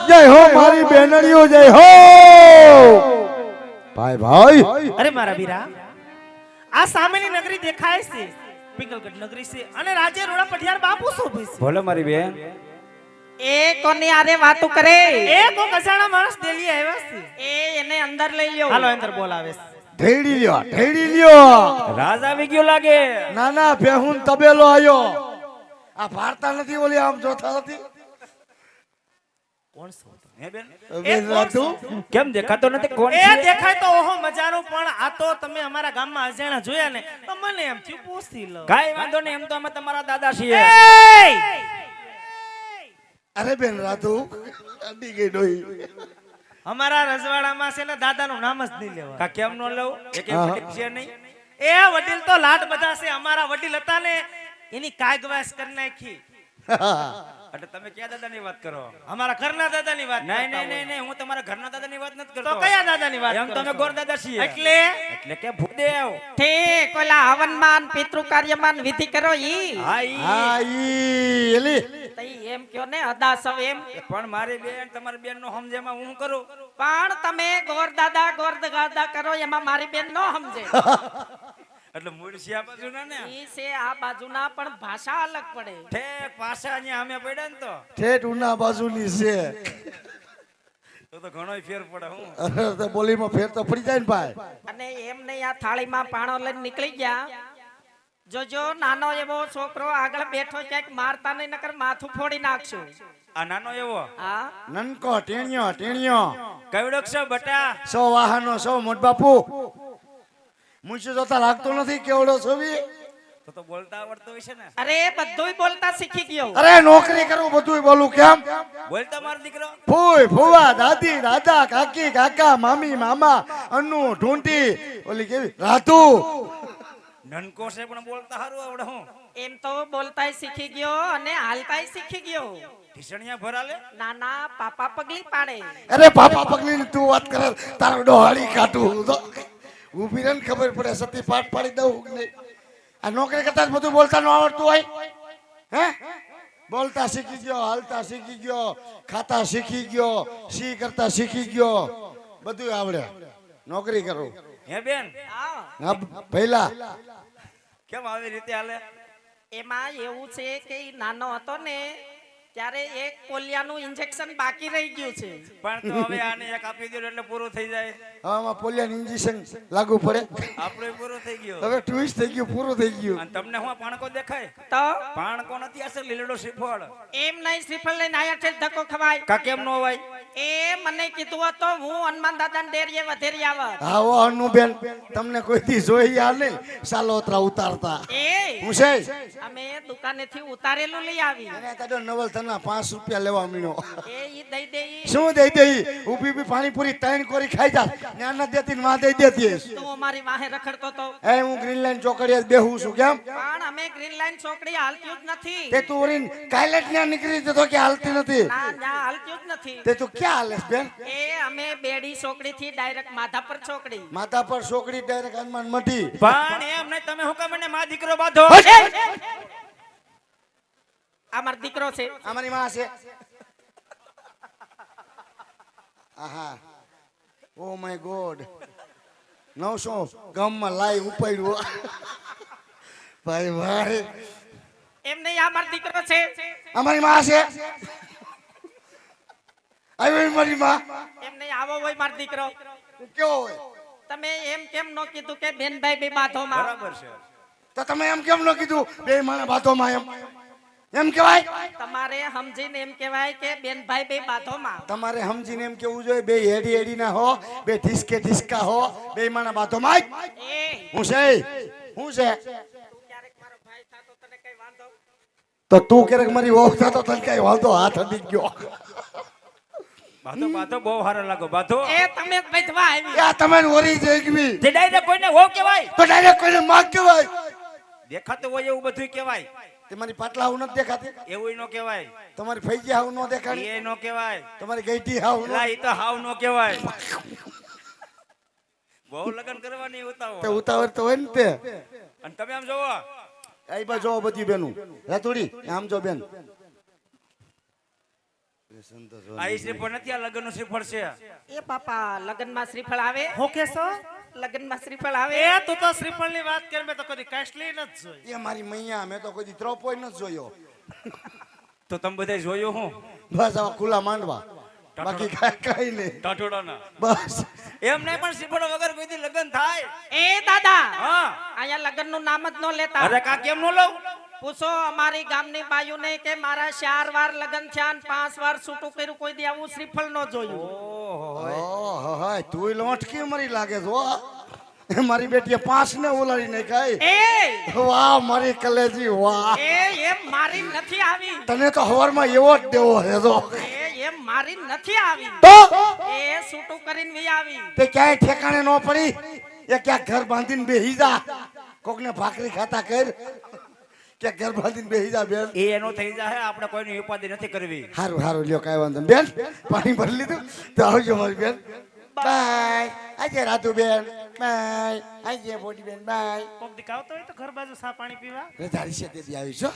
જય હો મારી બેનડીઓ જય હો ભાઈ ભાઈ અરે મારા વીરા આ સામેની નગરી દેખાય છે પિંગલગઢ નગરી છે અને રાજે રોડા પઠિયાર બાપુ શોભે છે બોલો મારી બેન એ કોની આરે વાતો કરે એ કો કસાણા માણસ દેલી આવ્યા છે એને અંદર લઈ લ્યો હાલો અંદર બોલાવે છે ઢેડી લ્યો રાજ આવી ગયો લાગે ના ના બેહુન તબેલો આયો આ ભારતા નથી ઓલી આમ જોતા નથી કોણ છો હે બેન બેન રાધુ કેમ દેખાતો નથી કોણ એ છે દેખાય તો ઓહો મજાનો પણ આ તો તમે અમારા ગામમાં અજાણા જોયા ને તો મને એમ થયું પૂછી લો કાઈ વાંધો નહીં એમ તો અમે તમારા દાદા છીએ એય! અરે બેન રાધુ અડી ગઈ ડોઈ અમારા રજવાડામાં છે ને દાદાનું નામ જ નહીં લેવા કા કેમ નો લઉં એક હા. વડીલ છે નહીં એ વડીલ તો લાડ બધા છે અમારા વડીલ હતા ને એની કાગવાસ કરી નાખી એટલે તમે કયા દાદાની વાત કરો અમારા ઘરના દાદાની વાત નહીં કરતા નહીં નહીં હોય. નહીં હું તમારા ઘરના દાદાની વાત નથી તો કરતો કયા દાદાની વાત એમ કરો તમે છો? ગોર દાદા છીએ એટલે કે ભૂદેવ ઠીક ઓલા હવનમાન પિતૃ કાર્યમાન વિધિ કરો ઈ હા ઈ હા ઈ એલી તઈ એમ કયો ને અદાસવ એમ પણ મારી બેન તમારી બેન નો સમજેમાં હું કરું પણ તમે ગોર દાદા કરો એમાં મારી બેન નો સમજે એટલે મૂળ છે આ બાજુ ને ઈ છે આ બાજુના પણ ભાષા અલગ પડે ઠેક પાછા અહીંયા અમે પડ્યા ને ઠેઠ ઉના બાજુની છે તો ઘણોય ફેર પડે હું અરે તો બોલીમાં ફેર તો પડી જાય ને ભાઈ અને એમ નહીં આ થાળીમાં પાણો લઈને નીકળી ગયા જોજો નાનો એવો છોકરો આગળ બેઠો ક્યાંક મારતા નહીં નકર માથું ફોડી નાખશું આ નાનો એવો હા નનકો ટીણિયો કવડો છે બટા સો વાહનો સો મોટ બાપુ મુંશી જોતા લાગતો નથી કેવડો છોવી તો બોલતા આવડતો હોય છે ને અરે બધુંય બોલતા શીખી ગયો અરે નોકરી કરું બધું બોલું કેમ બોલતા મારો દીકરો ફૂઈ ફુવા દાદી દાદા કાકી કાકા મામી મામા અન્નુ ઢૂંટી ઓલી કેવી રાધુ નનકો છે પણ બોલતા સારું આવડે હું એમ તો બોલતાય શીખી ગયો અને હાલતાય શીખી ગયો ઢીસણિયા ભરાલે નાના પાપા પગલી પાડે અરે પાપા પગલી ની તું વાત કરે તારો ડોહાડી કાઢું તો ઊભી રહે ને ખબર પડે સતી પાઠ પાડી દઉં કે નહીં આ નોકરી કરતા જ બધું બોલતા ન આવડતું હોય હે બોલતા શીખી ગયો હાલતા શીખી ગયો ખાતા શીખી ગયો સી કરતા શીખી ગયો બધું આવડે નોકરી કરું હે બેન હા હા પહેલા કેમ આવી રીતે હાલે એમાં એવું છે કે ઈ નાનો હતો ને ત્યારે એક પોલિયાનું ઇન્જેક્શન બાકી રહી ગયું છે પણ તો હવે આને એક આપી દો એટલે પૂરું થઈ જાય આમાં પોલિયાનું ઇન્જેક્શન લાગુ પડે આપણો પૂરો થઈ ગયો હવે ટ્વિસ્ટ થઈ ગયું પૂરું થઈ ગયું અને તમને હું પાણકો દેખાય તો પાણકો નથી આશે લીલડો શ્રીફળ એમ નહીં શ્રીફળ લઈને આયા છે ધક્કો ખવાય કા કેમ નો હોય એ મને કીધું હતો હું હનુમાન દાદાને ડેરીએ વધેરી આવત આવો અનુબેન તમને કોઈ દી જોઈ આ નહીં સાલોતરા ઉતારતા એ હું છે અમે દુકાનેથી ઉતારેલું લઈ આવી એને કાઢો નવલ થના 5 રૂપિયા લેવા મળ્યો એ ઈ દઈ દે ઈ. શું દઈ દઈ ઊભી ઊભી પાણીપુરી ત્રણ કોરી ખાઈ જા જ્ઞાન દેતી ને માં દઈ દેતી તું અમારી વાહે રખડતો તો એ હું ગ્રીન લાઈન ચોકડીએ જ બેહું છું કેમ પણ અમે ગ્રીન લાઈન ચોકડી હાલતી જ નથી તે તું ઓરીન કાલે જ ત્યાં નીકળી જતો કે હાલતી નથી ના ના હાલતી જ નથી તે તું ક્યાં હાલેસ બેન એ અમે બેડી ચોકડી થી ડાયરેક્ટ માધાપર ચોકડી માથા પર છોકરી ડાયરેક્ટ હનુમાન મઢી પણ એમ નહીં તમે હું કામ એને માં દીકરો બાંધો આ મારો દીકરો છે અમારી માં છે આહા ઓ માય ગોડ 900 ગામમાં લાઈ ઉપાડ્યો ભાઈ ભાઈ એમ નહીં આ મારો દીકરો છે અમારી માં છે આવી મારી માં એમ નહીં આવો હોય મારો દીકરો કેવો હોય તમે એમ કેમ નો કીધું કે બેનભાઈ બે બાથોમાં બરાબર છે તો તમે એમ કેમ ન કીધું બે માણા બાતોમાં એમ કહેવાય તમારે સમજીને એમ કહેવાય કે બેનભાઈ બે બાથોમાં તમારે સમજીને એમ કેવું જોઈએ બે હેડી હેડી ના હો બે ઢીસકે ઢીસકા હો બે માણા બાતોમાં એ હું છે હું છે ક્યારેક મારો ભાઈ થાતો તને કઈ વાંધો તો તું ક્યારેક મારી વહુ થતો તને કઈ વાંધો હાથ અડી ગયો બાધો બાધો બહુ સારો લાગો બાધો એ તમે જ બેઠવા આવી આ તમે વરી જઈગવી તે ડાયરેક્ટ કોઈને હો કહેવાય તો ડાયરેક્ટ કોઈને માગ કહેવાય દેખાતું હોય એવું બધું કહેવાય તમારી પાટલા હું નથી દેખાતી એવું ન કહેવાય તમારી ફૈજી હાવ ન દેખાડી એ ન કહેવાય તમારી ગઈટી હાવ ન લા ઈ તો હાવ ન કહેવાય બહુ લગન કરવાની તે ઉતાવળ ઉતાવળ તો હોય ને તે અને તમે આમ જોવો આ બાજુ બધી બેનું રાતુડી આમ જો બેન આ ઈ શ્રીફળ નથી, આ લગ્નનું શ્રીફળ છે. એ બાપા લગ્નમાં શ્રીફળ આવે? હું કેસો લગ્નમાં શ્રીફળ આવે? એ તું તો શ્રીફળની વાત કર, મેં તો કદી કાસલી નથી જોઈ. એ મારી મૈયા મેં તો કોઈ ત્રોપોય નથી જોયો. તો તમે બધા જોયું હું બસ આવા ખુલ્લા માંડવા, બાકી કઈ નહીં. ટાટોડાના બસ એમ નહીં, પણ શ્રીફળ વગર કોઈથી લગ્ન થાય? એ દાદા હા. અહીંયા લગ્નનું નામ જ ન લેતા. અરે કા કેમ નો લઉં? પૂછો અમારી ગામની બાયુને કે મારા 4 વાર લગ્ન થયા ને 5 વાર છૂટું કર્યું, કોઈ દી આવું શ્રીફળ ન જોયું. ઓહો, ઓહો તું લોટકી મરી લાગે છો હો. મારી બેટીએ 5 ને ઉલાડી નહીં ખાઈ. એ વાહ મારી કલેજી વાહ. એમ મારી નથી આવી. તને તો હવારમાં એવો જ દેવો હે તો. એમ મારી નથી આવી. તો એ છૂટું કરીને વી આવી. તે ક્યાંય ઠેકાણે ન પડી. એ ક્યાંક ઘર બાંધીને બેહી જા, કોકને ભાખરી ખાતા કર, ક્યાંક ઘર બાંધીને બેહી જા બેન. એ એનો થઈ જાય, આપણે કોઈની ઉપાધિ નથી કરવી. હારું હારું લ્યો કાંઈ વાંધો નહીં. બેન પાણી ભરી લીધું તો આવજો મારી બેન. બાય. આજે રાતુ બેન બાય. આજે બોડી બેન બાય. કોક દી આવતો હોય તો ઘર બાજુ સા પાણી પીવા. રજારી છે તેથી આવી છો.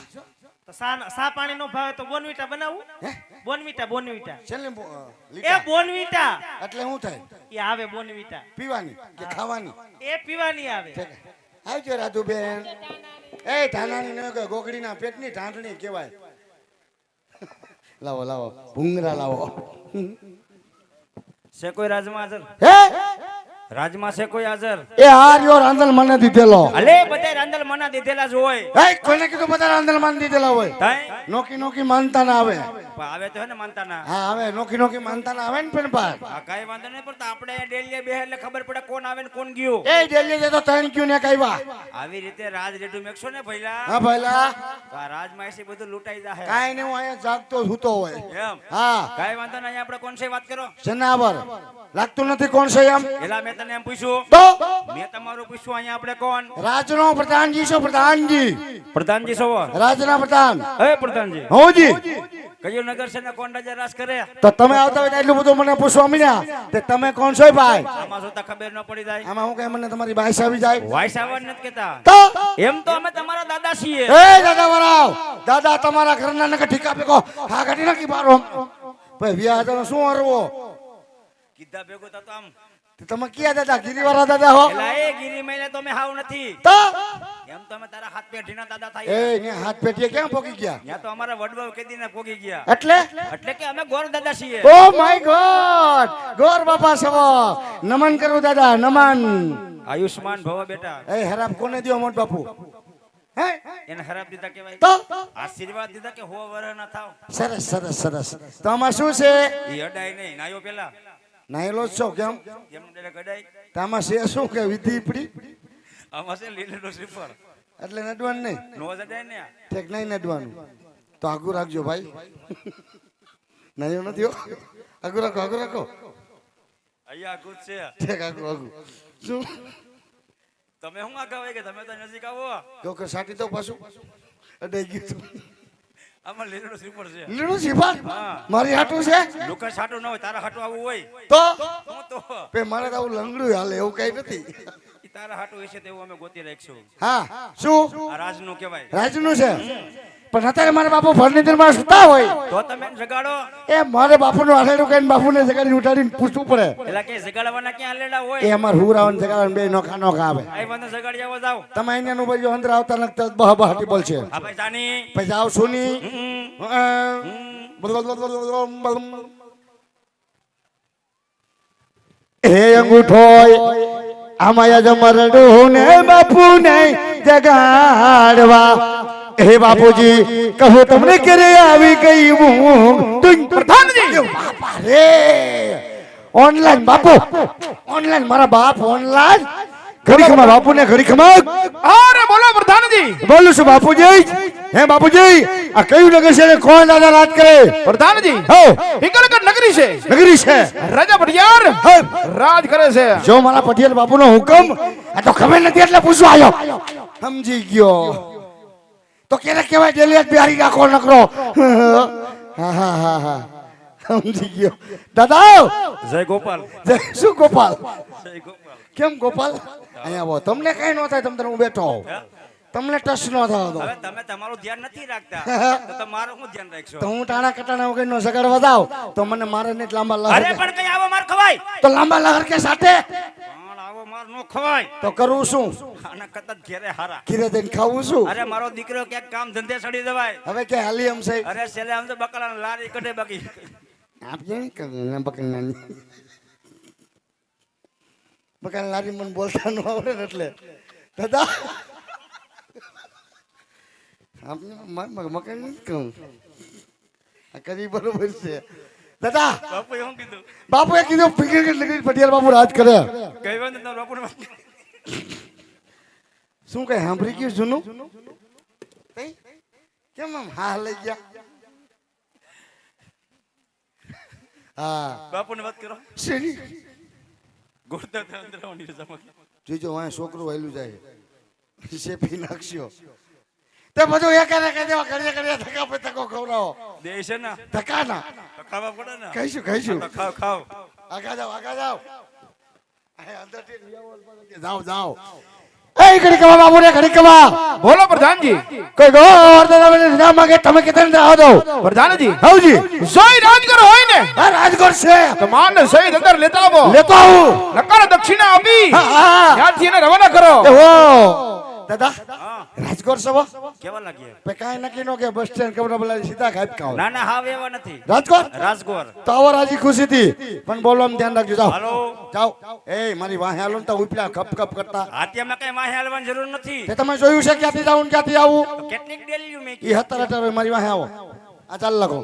તો સા પાણી નો ભાવે તો બોનવીટા બનાવું. હે બોનવીટા છેલ્લે એ લીટા બોનવીટા એટલે શું થાય? એ આવે બોનવીટા. પીવાની કે ખાવાની? એ પીવાની આવે. ઠીક. આવજો રાતુ બેન. એ ઢાનાની ન કે ગોગડીના પેટની ઢાંટણી કહેવાય. લાવો લાવો ભૂંગરા લાવો. છે કોઈ રાજમાં હાજર? હે રાજમાં છે કોઈ હાજર? એ હાર્યો રાંધલ મને દીધેલો. અલે બધા રાંદલ મના દીધેલા જ હોય. એ કોઈને કીધું બધા રાંધલ માન દીધેલા હોય? તાય નોકી નોકી માનતા ના આવે. પણ આવે તો હે ને માનતા ના. હા આવે નોકી નોકી માનતા ના આવે ને પણ પાર. આ કાઈ વાંધો નહીં, પણ આપણે ડેલીએ બે એટલે ખબર પડે કોણ આવે ને કોણ ગયું. એ ડેલી જે તો ત્રણ ક્યુ ને કઈવા. આવી રીતે રાજ રેડું મેકશો ને ભઈલા, હા ભાઈલા તો આ રાજમાં એસી બધું લૂંટાઈ જાહે. કાઈ ને હું અહીંયા જાગતો સૂતો હોય. એમ હા કાઈ વાંધો નહીં, આપણે કોણ છે વાત કરો. જનાવર લાગતું નથી કોણ છે એમ. એલા મેં તને એમ પૂછ્યું, તો મેં તમારું પૂછ્યું, અહીંયા આપણે કોણ? રાજનો પ્રધાનજી છો પ્રધાનજી. પ્રધાનજી છો? રાજના પ્રધાન. હે પ્રધાનજી, હોજી. કયું નગર છે ને કોણ રાજા રાજ કરે? તો તમે આવતા હોય તો એટલું બધું મને પૂછવા મળ્યા તે તમે કોણ છો ભાઈ? આમાં જોતા ખબર ન પડી જાય. આમાં હું કઈ મને તમારી ભાષા આવી જાય વાઇસ આવવા નથી કેતા. તો એમ તો અમે તમારા દાદા છીએ. એ દાદા વરાવ દાદા તમારા ઘરના નકે ઠીકા પેકો હા કાઢી નાખી બારો. ભાઈ વ્યાહ તો શું હરવો કીધા ભેગો થતો આમ. તમે ક્યાં દાદા ગિરિવાળા દાદા હો? એલા એ ગીરી મહિને તો મેં હાવ નથી. તો એમ તો અમે તારા હાથ પેઢીના દાદા થાય. એ ને હાથ પેટીએ ક્યાં પોકી ગયા? ત્યાં તો અમારા વડવાઓ કેદીને પોગી ગયા. એટલે એટલે કે અમે ગોર દાદા છીએ. ઓ માય ગોડ ગોર બાપા સવો નમન કરું દાદા નમન. આયુષ્માન ભવ બેટા. એ હરામ કોને દિયો મોટ બાપુ? હે એને ખરાબ દીધા કહેવાય. તો આશીર્વાદ દીધા કે હો વર ના થાવ. સરસ સરસ સરસ. તો આમાં શું છે? ઈ અડાય નહીં, નાયો પેલા. નાયલો જ છો કેમ? એમ ડાયરેક્ટ અડાય. તો આમાં છે શું કે વિધિ પડી આમાં છે લીલું શ્રીફળ. એટલે નડવાનું નહીં. નો જ અડાય ને આ. ઠેક નહીં નડવાનું. તો આગું રાખજો ભાઈ. નાયો નથી હો. આગું રાખો આગું રાખો. અહીંયા ગુજ છે. ઠેક આગું આગું. શું તમે હું આગા હોય કે તમે તો નજીક આવો. કહો કે સાટી તો પાછું અડાઈ ગયું. આમાં લીલું શ્રીફળ છે. લીલું સિફાર હા. મારી હાટું છે લોકો છાટું ન હોય, તારા હાટું આવું હોય. તો હું તો પે મારે તો આવું લંગડું હાલે એવું કઈ નથી. ઈ તારા હાટું હશે તેવું અમે ગોતી રાખશું. હા શું આ રાજનું કહેવાય. રાજનું છે પણ અત્યારે મારા બાપુ ફર્નિચરમાં સુતા હોય તો તમે એને જગાડો. એ મારે બાપુનું આલેડું કહીને બાપુને જગાડીને ઉઠાડીને પૂછવું પડે. એલા કે જગાડવાના ક્યાં લેડા એ હોય. અમાર હુરાવન જગાડવાનું બે નોખા નોખા આવે. આઈ બંધ જગાડી આવો જાવ. તમે અહીંયાનું બાજુ અંદર આવતા નખતા બહ બહાટી બોલ છે. હા ભાઈ જાની. પછી આવ સુની હે અંગૂઠોય આમાં જમરડું ને બાપુ ને જગાડવા. હે બાપુજી કહો તમને ક્યારે આવી ગઈ હું પ્રધાનજી? બાપા રે ઓનલાઈન બાપુ ઓનલાઈન મારા બાપ ઓનલાઈન ઘડી ખમા બાપુ ને ઘડી ખમા. અરે બોલો પ્રધાનજી. બોલું છું બાપુજી. હે બાપુજી આ કયું નગર છે ને કોણ દાદા રાત કરે? પ્રધાનજી હો હિકલગઢ નગરી છે. નગરી છે રાજા ભટિયાર રાજ કરે છે. જો મારા પટેલ બાપુનો હુકમ આ તો ખબર નથી એટલે પૂછવા આવ્યો. સમજી ગયો તો કેને કહેવાય ડેલી બિહારી રાખો નકરો. હા હા હા હા સમજી ગયો દાદા. જય ગોપાલ. શું ગોપાલ? જય ગોપાલ. કેમ ગોપાલ? અહીંયા આવો તમને કઈ ન થાય. તમે હું બેઠો હોઉં. તમને ટચ ન થવા દો. હવે તમે તમારું ધ્યાન નથી રાખતા તો તમારું શું ધ્યાન રાખશો? તો હું ટાણા કટાણા વગરનો સગાડ વધાવ તો મને મારે ને લાંબા લહર અરે પણ કઈ આવો માર ખવાય? તો લાંબા લહર કે સાથે પણ આવો માર નો ખવાય. તો કરું શું? આના કરતા જ ઘેરે હારા. ઘીરે દઈને ખાવું શું? અરે મારો દીકરો ક્યાંક કામ ધંધે સડી જવાય. હવે કે હાલી એમ છે અરે છેલ્લે આમ તો બકલા લારી કઢે બાકી. આપજે ને કરું બકન બકન લારી મને બોલતા ન આવડે ને એટલે દાદા આપને મકન નહીં કહું આ કરી બરોબર છે દાદા. બાપુ એવું કીધું. બાપુએ કીધું ફિકર કે લગી પટિયાર બાપુ રાજ કરે. કઈ વાત નહીં, બાપુ શું કઈ સાંભળી ગયું જૂનું? કઈ? કેમ આમ હા લઈ ગયા? હા બાપુને વાત કરો. શેની ગોળતા હતા અંદર આવવાની રજામાં. જોઈજો વાંહે છોકરું વહેલું જાય શેપી નાખશો તે બધું એ કરે કે દેવા કરીએ કરીએ ધક્કા પે ધક્કો ખવડાવો. દે છે ને ધક્કા ના તો ખાવા પડે ને. કહીશું તો ખાવ ખાવ. આગા જાઓ અંદરથી જાઓ જાઓ. એ ઘડી કવા બાબુ ને ઘડી કવા બોલો પ્રધાનજી. કોઈ ગો વર્ધન ના માંગે તમે કિતને આવો દો પ્રધાનજી હાઉજી સોય રાજગર હોય ને આ રાજગોર છે તો માન સહિત અંદર લેતા આવો. લેતો આવું. નકાર દક્ષિણા આપી હા ત્યાંથી એને રવાના કરો. એવો દાદા રાજગોર સવો કેવા લાગીએ? પે કાઈ નકી નો કે બસ સ્ટેન્ડ કબરા બોલા સીધા ખાઈ ખાવ. ના ના હાવ એવા નથી. રાજગોર રાજગોર. તો આવો રાજી ખુશી થી પણ બોલો આમ ધ્યાન રાખજો જાઓ હાલો. જાઓ. એ મારી વાહે હાલો ને તો ઉપલા કપ કપ કરતા હાથીમાં કઈ માહે હાલવાની જરૂર નથી. તે તમે જોયું છે ક્યાંથી જાઉં ને ક્યાંથી આવું? તો કેટલીક ડેલીયું મેં ઈ હતર હતર હોય મારી વાહે આવો. આ ચાલ લખો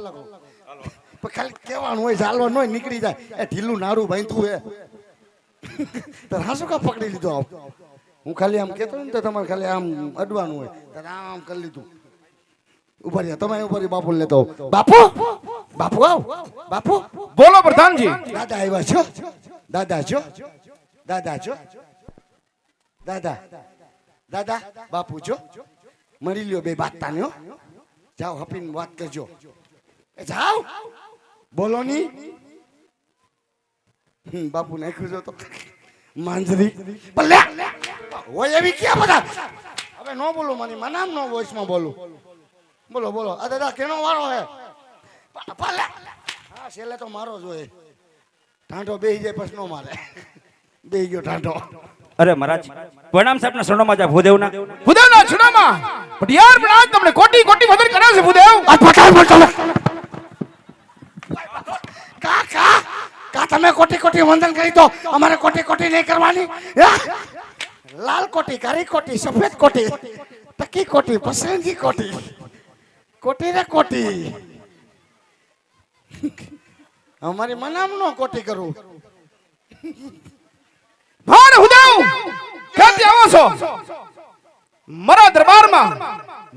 પણ ખાલી કેવાનું હોય ચાલવાનું હોય નીકળી જાય. એ ઢીલું નાડું બાંધતું હે તો હાસુ કા પકડી લીધો આવ? હું ખાલી આમ કેતો ને તો તમારે ખાલી આમ અડવાનું હોય તો આમ કરી લીધું. ઉભા રહ્યા તમે ઉભા રહ્યા બાપુ લેતો આવો. બાપુ બાપુ આવ બાપુ. બોલો પ્રધાનજી. દાદા આવ્યા છો દાદા છો દાદા છો દાદા દાદા બાપુ છો મળી લ્યો બે બાતતા ને હો. જાઓ હપીને વાત કરજો. એ જાઓ બોલો ની. બાપુ નાખ્યું છો તો માંજરી ભલે હોય એવી ક્યાં બધા. હવે નો બોલું મારી મનામ નો વોઇસમાં બોલું. બોલો બોલો આ દાદા કેનો વારો હે? ભલે હા છેલ્લે તો મારો જ હોય. ટાંટો બેહી જાય પછી નો મારે. બેહી ગયો ટાંટો. અરે મહારાજ પ્રણામ સાહેબ ના શરણોમાં જા ભૂદેવના. ભૂદેવના છુડામાં પટિયાર પણ આજ તમને કોટી કોટી વદન કરે છે ભૂદેવ. આ પટાલ બોલતો કા કા કા તમે કોટી કોટી વંદન કરી તો અમારે કોટી કોટી નહીં કરવાની? લાલ કોટી કાળી કોટી સફેદ કોટી તકી કોટી પસંદગી કોટી કોટી રે કોટી. અમારી મનામ નો કોટી કરું. ભાર ભૂદેવ ક્યાંથી આવો છો? મારા દરબારમાં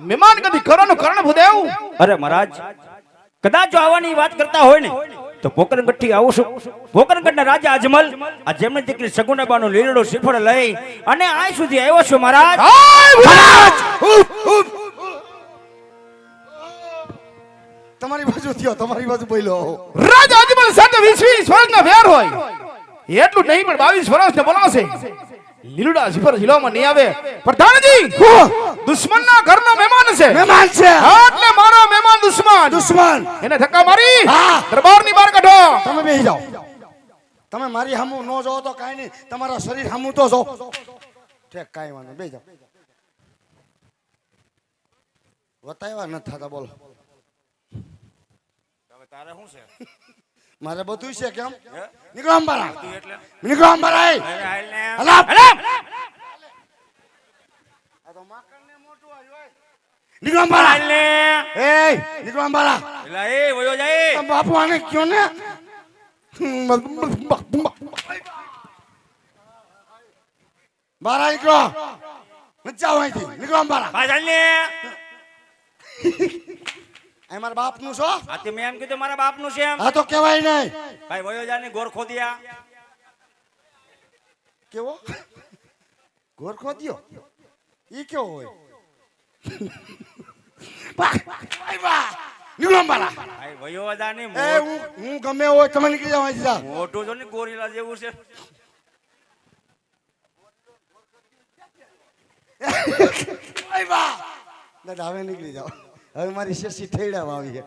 મહેમાન કદી કરવાનું કારણ ભૂદેવ. અરે મહારાજ કદાચ જો આવવાની વાત કરતા હોય ને તો પોકરણગઢ થી આવું છું. પોકરણગઢના રાજા અજમલ આ જેમની દીકરી સગુણાબાનો લીલડો શ્રીફળ લઈ અને આ સુધી આવ્યો છું મહારાજ. તમારી બાજુ થયો તમારી બાજુ બોલ્યો. રાજા અજમલ સાથે 20 વર્ષના વેર હોય એટલું નહીં પણ 22 વર્ષને બોલાવશે. લીલુડા સિફર જિલ્લામાં નહીં આવે. પ્રધાનજી દુશ્મનના ઘરનો મહેમાન છે. મહેમાન છે એટલે મારો મહેમાન દુશ્મન દુશ્મન. એને ધક્કા મારી હા. દરબારની બહાર કાઢો. તમે બેસી જાઓ. તમે મારી સામું ન જો તો કાઈ નહીં તમારા શરીર સામું તો જો. ઠેક કાઈ વાંધો બેસી જાઓ. વતાવ્યા નથી થતા બોલો. તારે શું છે? મારે બધું છે કેમ? નીકળો અંબારા નીકળો અંબારા. અરે હાલ ને. હલા નીકળો અંબારા. હાલ ને. એ નીકળો અંબારા. એલા એ વયો જાય. બાપુ આને કયો ને બારા નીકળો. મજા અહીંથી નીકળો અંબારા. બસ હાલ ને. આ મારા બાપ નું છો? આ તે મેં એમ કીધું મારા બાપનું છે એમ. આ તો કહેવાય નહીં. ભાઈ વયો જા ને ગોર ખોદિયા. કેવો ગોરખો દ્યો ઈ કેવો હોય? નીકળો અંબારા. ભાઈ વયો જા ને. એ હું ગમે હોય તમે નીકળી જાવ અહીંથી જા. મોટું જો ને ગોરીલા જેવું છે. આય વાહ દાદા હવે નીકળી જાઓ હવે મારી શેષી ઠેડાવા આવી છે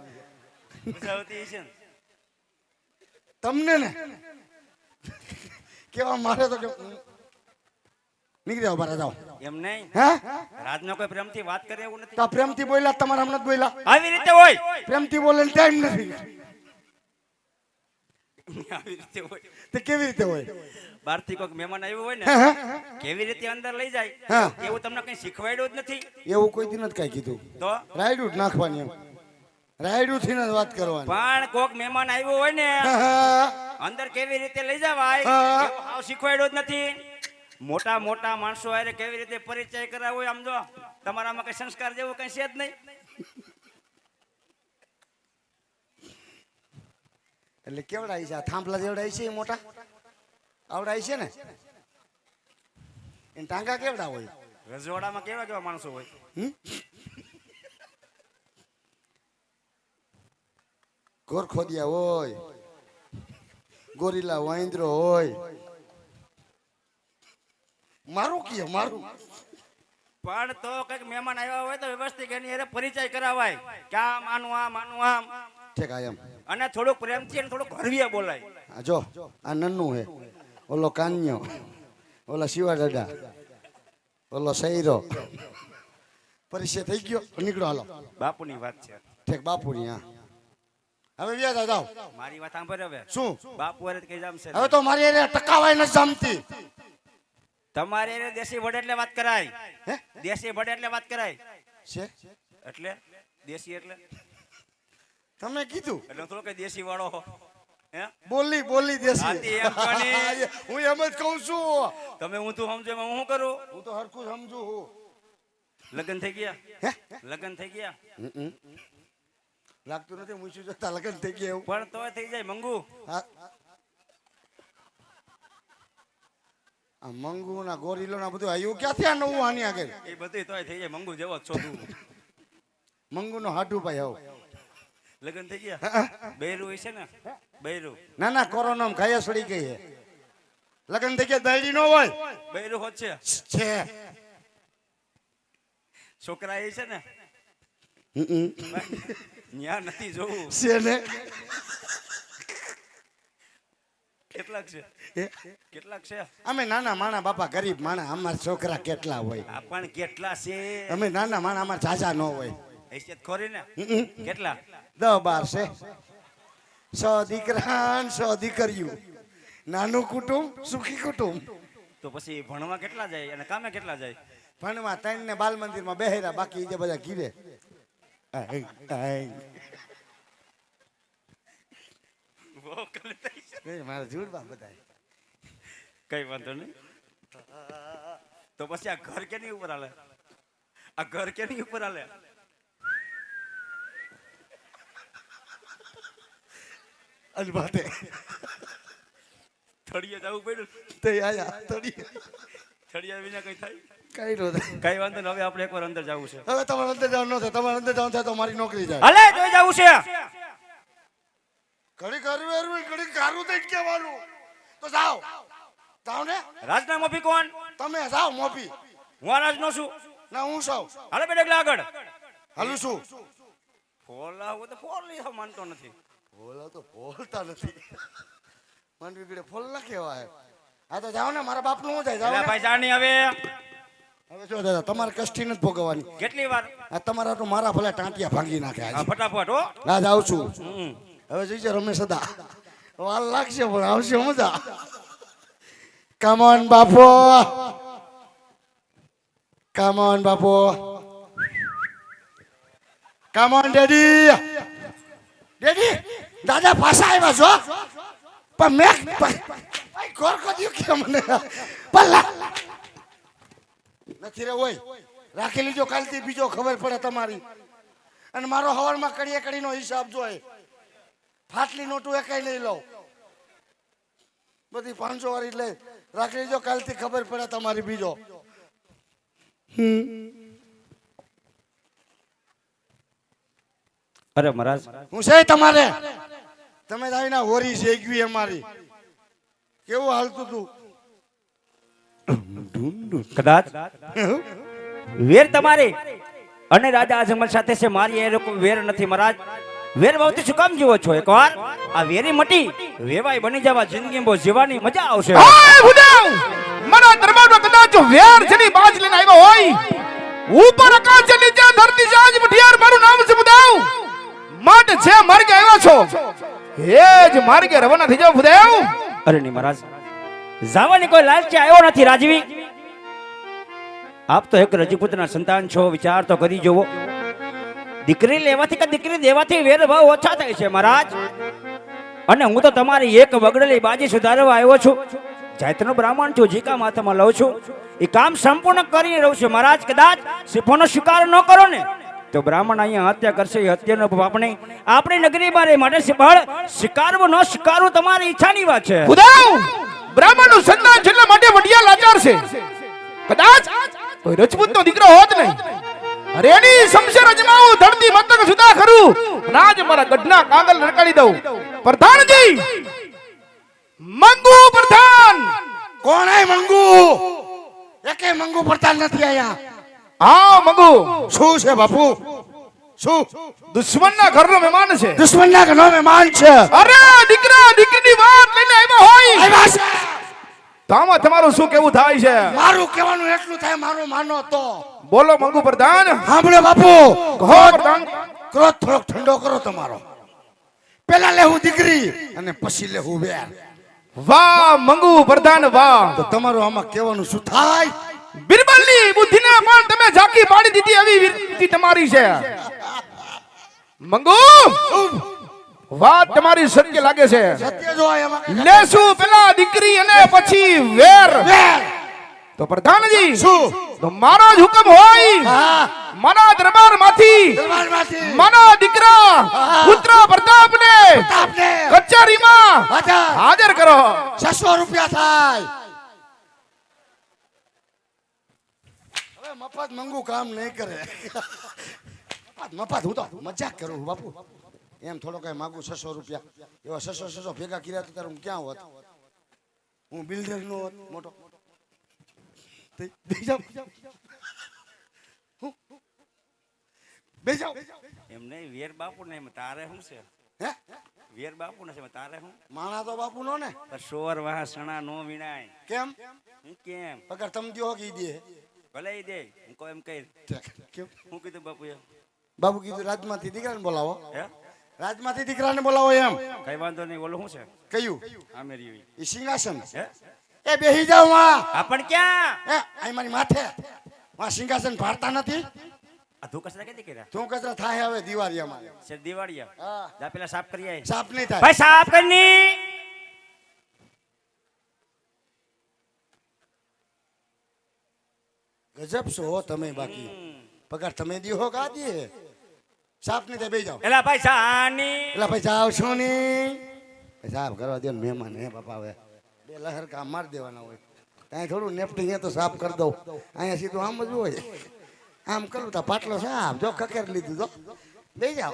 બુઝાવતી છે ને. તમને ને કેવા મારે તો નીકળી જાઓ બહાર જાઓ એમ નહીં હે રાજનો કોઈ પ્રેમથી વાત કરે એવું નથી તો પ્રેમથી બોલ્યા તમારા હમણાં જ બોલ્યા આવી રીતે હોય પ્રેમથી બોલે ટાઈમ નથી આવી રીતે હોય તે કેવી રીતે હોય બહારથી કોઈક મહેમાન આવ્યો હોય ને હે, હે? કેવી રીતે અંદર લઈ જાય હા. એવું તમને કઈ શીખવાડ્યું જ નથી એવું કોઈ દી નથી કાંઈ કીધું તો રાયડું જ નાખવાની એમ રાયડું થી જ વાત કરવાની પણ કોક મહેમાન આવ્યો હોય ને હા, અંદર કેવી રીતે લઈ જવાય હા. એવું હાવ શીખવાડ્યો જ નથી મોટા મોટા માણસો હારે કેવી રીતે પરિચય કરાવો હોય આમ જો તમારામાં કઈ સંસ્કાર જેવું કઈ છે જ નહીં એટલે કેવડાય છે આ થાંભલા જેવડાય છે એ મોટા આવડાય છે ને એને ટાંગા કેવડા હોય રજવાડામાં કેવા કેવા માણસો હોય ગોરખોદિયા હોય ગોરીલા વાંદરો હોય મારું કીએ મારું પણ તો કઈક મહેમાન આવ્યા હોય તો વ્યવસ્થિત એની હારે પરિચય કરાવાય કે આમ આનું આમ ઠીક આ એમ અને થોડુંક પ્રેમથી અને થોડુંક હરવિયા બોલાય આ જો આ નન્નું હે ઓલો કાન્યો ઓલા શિવા દાદા ઓલો સૈરો પરિચય થઈ ગયો નીકળો હાલો બાપુની વાત છે ઠીક બાપુની હા હવે વ્યા જાઓ મારી વાત સાંભળ હવે શું બાપુ હારે કઈ જામ છે હવે તો મારી એને ટકાવાય નથી જમતી તમારે હારે દેશી વડે એટલે વાત કરાય હે દેશી વડે એટલે વાત કરાય છે એટલે દેશી એટલે તમે કીધું એટલે થોડો કઈ દેશી વાળો હો હે બોલી હાથી દેશી એમ કોની? હું એમ જ કહું છું તમે હું તું સમજો એમાં હું કરું હું તો હરખું સમજુ હું લગ્ન થઈ ગયા હે લગ્ન થઈ ગયા લાગતું નથી મૂછું જોતા લગન થઈ ગયા એવું પણ તોય થઈ જાય મંગુ હા. આ મંગુ ના ગોરીલો ના બધું આવ્યું ક્યાંથી આ નવું આની આગળ એ બધી તોય થઈ જાય મંગુ જેવો જ છો તું મંગુ નો હાડું ભાઈ આવો લગ્ન થઈ ગયા બૈરું હોય છે ને બૈરું ના ના કોરોના ખાયા સડી ગઈ હે લગન થઈ ગયા દાયડી નો હોય બૈરું હોત છે છે છોકરા એ છે ને ન્યા નથી જોવું છે ને કેટલાક છે કેટલાક છે અમે નાના માણા બાપા ગરીબ માણા અમારા છોકરા કેટલા હોય આ પણ કેટલા છે અમે નાના માણા અમારા ચાચા નો હોય હેસિયત ખોરી ને કેટલા 10-12 છે 100 દીકરા 100 દીકરીઓ નાનું કુટુંબ સુખી કુટુંબ તો પછી ભણવા કેટલા જાય અને કામે કેટલા જાય ભણવા 3 ને બાલ મંદિર માં બેહેરા બાકી જે બધા કીરે મારા જૂડવા બધા કઈ વાંધો નહીં તો પછી આ ઘર કેની ઉપર હાલે આ ઘર કેની ઉપર હાલે અલબાતે થળીએ જવું પડ્યું તે આયા તડી થળિયા વિના કઈ થાય કઈ નો થાય. કઈ વાંધો નહીં હવે આપણે એકવાર અંદર જવું છે હવે તમારે અંદર જવાનું ન થાય તમારે અંદર જવાનું થાય તો મારી નોકરી જાય હાલે જોઈ જવું છે ઘડી કરવું ઘડી કારું થઈ કહેવાનું તો જાઓ જાઓ ને રાજના મોભી કોણ તમે જાઓ મોપી હું આ રાજનો છું ના હું સૌ હાલે બેટા આગળ હાલું છું ફોલા હું તો ફોલ નહીં માનતો નથી બોલો તો બોલતા નથી માંડવી ગીડે ફોલ ના કહેવાય હા તો જાઓ ને મારા બાપનું હું થાય જાઓ એટલે ને. ભાઈ જાણી હવે હવે જો દાદા તમારે કષ્ટી નથી ભોગવવાની કેટલી વાર આ તમારા તો મારા ભલે ટાંટિયા ભાંગી નાખે હા આજે ફટાફટ હો ના જાઉં છું હમ. હવે જોઈશે રમેશ હતા વાર લાગશે પણ આવશે મજા કમોન બાપો કમોન બાપો કમોન ડેડી ડેડી દાદા પાછા આવ્યા છો પણ મેં ઘર કર્યું કે મને પલ્લા નથી રે હોય રાખી લીજો કાલથી બીજો ખબર પડે તમારી અને મારો હવારમાં કડીએ કડીનો હિસાબ જોઈએ ફાટલી નોટું એકાઈ લઈ લઉં બધી 500 વાળી લઈ રાખી લીજો કાલથી ખબર પડે તમારી બીજો અરે મહારાજ હું છે તમારે તમે જ આવીને હોરી શેકવી અમારી કેવું હાલતું તું કદાચ વેર તમારે અને રાજા અજમલ સાથે છે, મારી એ લોકો વેર નથી મહારાજ. વેર ભાવથી શું કામ જીવો છો? એકવાર આ વેરી મટી વેવાય બની જવા જિંદગી બહુ જીવવાની મજા આવશે. હાય ભુદેવ, મારા દરબારમાં કદાચ વેર જેની બાજ લઈને આવ્યો હોય, ઉપર આકાશ છે, નીચે ધરતી છે, આજ મઢિયાર મારું નામ છે ભુદેવ. માટે જે માર્ગે આવ્યો છો એ જ માર્ગે રવાના થઈ જાવ ભુદેવ. અરે નહીં મહારાજ, જવાની કોઈ લાલચી આવ્યો નથી રાજવી. આપ તો એક રજપૂતના સંતાન છો, વિચાર તો કરી જોવો. દીકરી લેવાથી કે દીકરી દેવાથી વેર ભાવ ઓછા થાય છે મહારાજ. અને હું તો તમારી એક બગડેલી બાજી સુધારવા આવ્યો છું. જાતનો બ્રાહ્મણ છું, જીકા માથામાં લઉં છું, એ કામ સંપૂર્ણ કરી રહું છું મહારાજ. કદાચ સિફોનો સ્વીકાર ન કરો ને તો બ્રાહ્મણ અહીંયા હત્યા કરશે. એ હત્યાનો આપણે આપણી નગરી બારે માટે સિફળ સ્વીકારવું ન સ્વીકારવું તમારી ઈચ્છાની વાત છે. ભુદેવ, બ્રાહ્મણનું સંતાન છે એટલે માટે વડિયા લાચાર છે. કદાચ કોઈ રજપૂતનો દીકરો હોત નહીં, અરે એની શમશેર અજમાવું, ધરતી મતક સુધા કરું, રાજ મારા ગઢના કાગળ રકાડી દઉં. પ્રધાનજી, મંગુ પ્રધાન. કોણ હે મંગુ? એકે મંગુ પ્રધાન નથી આયા. હા મંગુ, શું છે બાપુ? શું? દુશ્મનના ઘરનો મહેમાન છે. દુશ્મનના ઘરનો મહેમાન છે. અરે દીકરા દીકરીની વાત લઈને આવ્યો હોય આવ્યા છે. તો આમાં તમારું શું કેવું થાય છે? મારું કહેવાનું એટલું થાય, મારું માનો તો. બોલો મંગુ પ્રધાન. સાંભળો બાપુ, કહો પ્રધાન. ક્રોધ થોડોક ઠંડો કરો તમારો. પેલા લેવું દીકરી અને પછી લેવું વેર. વાહ મંગુ પ્રધાન વાહ. તો તમારું આમાં કહેવાનું શું થાય? બિરબલની બુદ્ધિને પણ તમે ઝાંકી પાડી દીધી, એવી વૃત્તિ તમારી છે મંગુ. વાત તમારી સત્ય લાગે છે. સત્ય જો એમાં લેશું પેલા દીકરી અને પછી વેર. વેર. તો પ્રધાનજી, શું? તો મારો જ હુકમ હોય, હા, મારા દરબારમાંથી દરબારમાંથી મારા દીકરા પુત્ર પ્રતાપને પ્રતાપને કચેરીમાં હાજર કરો. 600 રૂપિયા થાય. હવે મફત મંગુ કામ નહીં કરે. મફત હું તો મજાક કરું છું બાપુ. એમ થોડો કઈ માગું 600 રૂપિયા. એવા 600 ભેગા કર્યા તો હું ક્યાં હોત? હું બિલ્ડર નો હોત મોટો. એમ નહીં, વેર બાપુ ને તારે શું છે? હે? વેર બાપુ ને તારે શું? માણા તો બાપુ નો ને. સોર વાહ સણા નો વિનાય. કેમ? કેમ? પગાર તમે દો કે ઈ દે? ભલે ઈ દે. હું કહું એમ કહી. કેમ? હું કીધું બાપુએ? બાબુ કીધું રાજમાંથી દીકરાને બોલાવો. હે? રાજમાંથી દીકરાને બોલાવો એમ. કઈ વાંધો નહીં. ઓલું શું છે? કયું? આમે રહ્યું. ઈ સિંહાસન. હે? એ બેહી જાવ માં. આપણ ક્યાં? હે, અહીં મારી માથે. માં સિંહાસન ભારતા નથી. આ ધુ કચરા કેતી કર્યા? તું કચરા થાય હવે દિવાળીમાં. છે દિવાળીયા. હા. જા પેલા સાફ કરી આય. સાફ નહીં થાય. ભાઈ સાફ કરની. ગજબ છો હો તમે બાકી. પગાર તમે દીહો કા દે? સાફ નહીં થાય, બેહી જાવ. એલા ભાઈ સાની. એટલે ભાઈ જાવ છો ની. સાફ કરવા દે ને મહેમાન હે બાપા. હવે બે લહેર કામ માર દેવાના હોય. ત્યાં થોડું નેપટી હે તો સાફ કરી દઉં. અહીંયા સીધું આમ જ હોય. આમ કરું તો પાટલો સાફ. જો કકેર લીધું તો બેહી જાવ.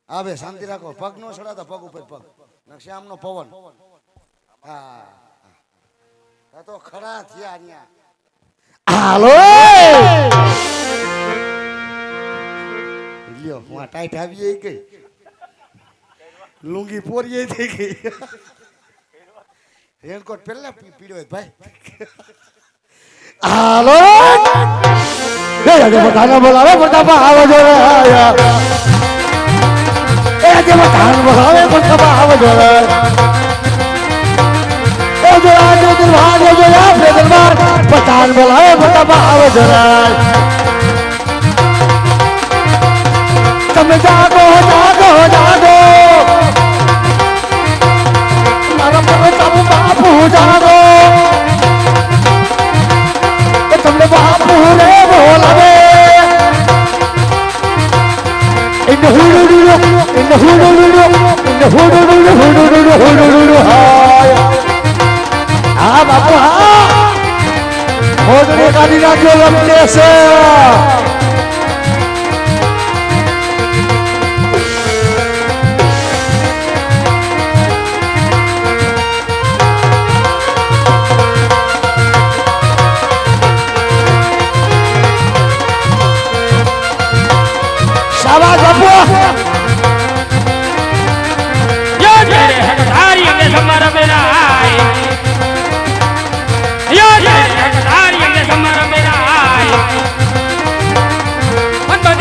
હા બે શાંતિ રાખો. પગ નો સડાતો, પગ ઉપર પગ. નકશે આમનો પવન. હા આ તો ખરા થયા અહીંયા. હાલો લ્યો, હું ટાઈટ આવી ગઈ. લુંગી પોરી થઈ ગઈ. રેનકોટ પહેલા પીડ્યો ભાઈ. હાલો બધાને બોલાવે પ્રતાપા આવો જો. એ જે બધાને બોલાવે પ્રતાપા આવો જો. એ જો આજે દરબાર જો આપણે દરબાર પતાન બોલાવે પ્રતાપા આવો જો. તમે જાગો જાગો જાગો. મારા પ્રતાપ બાપુ જાગો. તમને બાપુ રે બોલાવે. ઇન હુડુડુ ઇન હુડુડુ ઇન હુડુડુ હાય. હા બાપુ હા. મોદરે કાઢી નાખ્યો લપટે છે.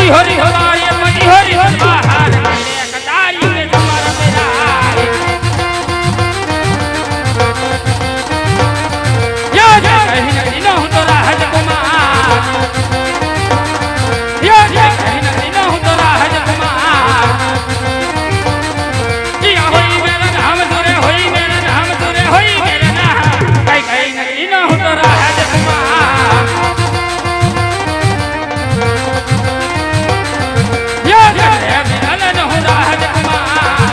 હરી હરી હવાય મની હરી હર બહાર મેરે કટારી મે તમારા મેરા યા યા કहीं नहीं ना हूं तो राजकुमार યા યા कहीं नहीं ना हूं तो राजकुमार जिया होई मेरा नाम तुरे होई मेरा नाम तुरे होई मेरा नाम कहीं नहीं ना हूं तो राजकुमार યા યા मेरा ना हूं राजकुमार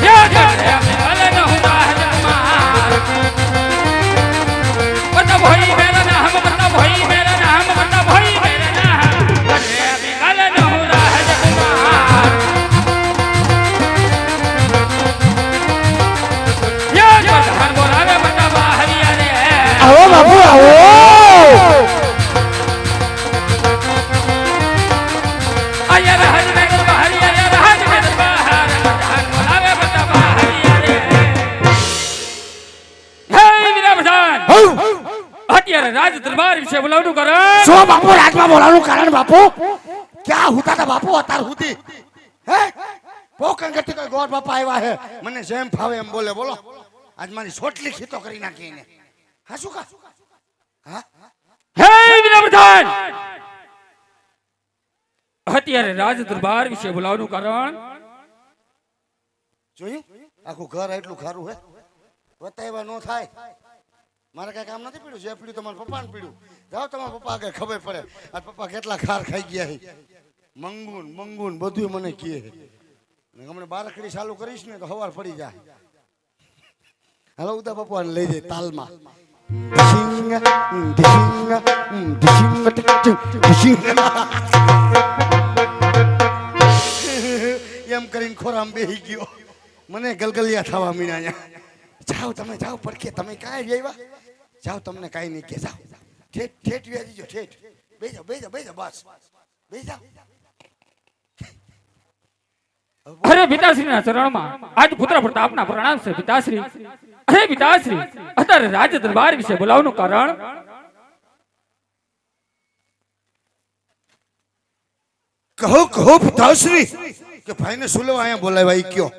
યા યા मेरा ना हूं राजकुमार मतलब भाई मेरा नाम मतलब भाई मेरा नाम मतलब भाई मेरा नाम अरे बिगल न हो राजकुमार ये प्रधान बोलावे बता बाहरिया रे આવો બાપુ આવો अयर हज में बाहरिया रे हज में बाहर प्रधान बोलावे बता बाहरिया रे हे मेरा प्रधान અત્યારે રાજ દરબાર વિશે બોલાવવાનું કરે શું બાપુ રાજમાં બોલાવવાનું કારણ બાપુ ક્યાં હુતા હતા બાપુ અત્યાર સુધી હે પોકણ ગતિ કોઈ ગોર બાપા આવ્યા હે મને જેમ ફાવે એમ બોલે બોલો આજ મારી સોટલી ખીતો કરી નાખી એને હા શું કા હા હે વિના પ્રધાન અત્યારે રાજ દરબાર વિશે બોલાવવાનું કારણ જોયું આખું ઘર એટલું ખારું હે બતાવ્યા નો થાય મારે કઈ કામ નથી પીડ્યું જે પીડ્યું તમારા પપ્પાને પીડ્યું જાઓ તમારા પપ્પા આગળ ખબર પડે આ પપ્પા કેટલા ખાર ખાઈ ગયા છે મંગુન મંગુન બધું મને કહે હમણાં બારખડી ચાલુ કરીશ ને તો હવાર પડી જાય હાલો ઉદા પપ્પાને લઈ જાય તાલમાં એમ કરીને ખોરામ બેહી ગયો મને ગલગલિયા થવા મીના જાઓ તમે જાઓ પડકે તમે કાંઈ આવ્યા જાઓ તમને કાંઈ નહીં કે જાઓ ઠેઠ ઠેઠ વ્યાજી જો ઠેઠ બેજા બેજા બેજા બસ બેજા અરે પિતાશ્રી ના ચરણમાં આજ પુત્ર પ્રતાપના પ્રણામ છે પિતાશ્રી અરે પિતાશ્રી અત્યારે રાજ દરબાર વિશે બોલાવવાનું કારણ કહો કહો પિતાશ્રી કે ભાઈને સુલો અહીંયા બોલાવ્યા ઈ કયો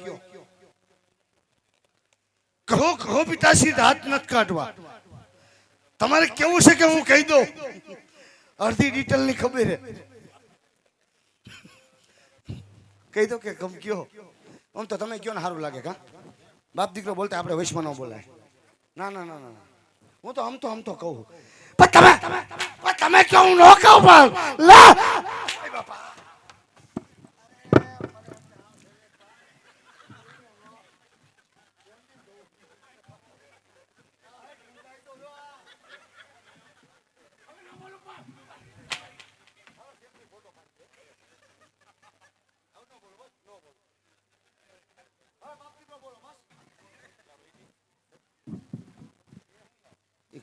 કહો કહો પિતાશ્રી હાથ નથી કાઢવા તમારે કેવું છે કે હું કહી દઉં અડધી ડિટેલ ની ખબર હે કહી દો કે કમ કયો આમ તો તમે કયો ને સારું લાગે કા બાપ દીકરો બોલતા આપણે વૈશ્વમાં ન બોલાય ના ના ના ના હું તો આમ તો કહું પણ તમે કયો હું ન કહું પણ લા બાપા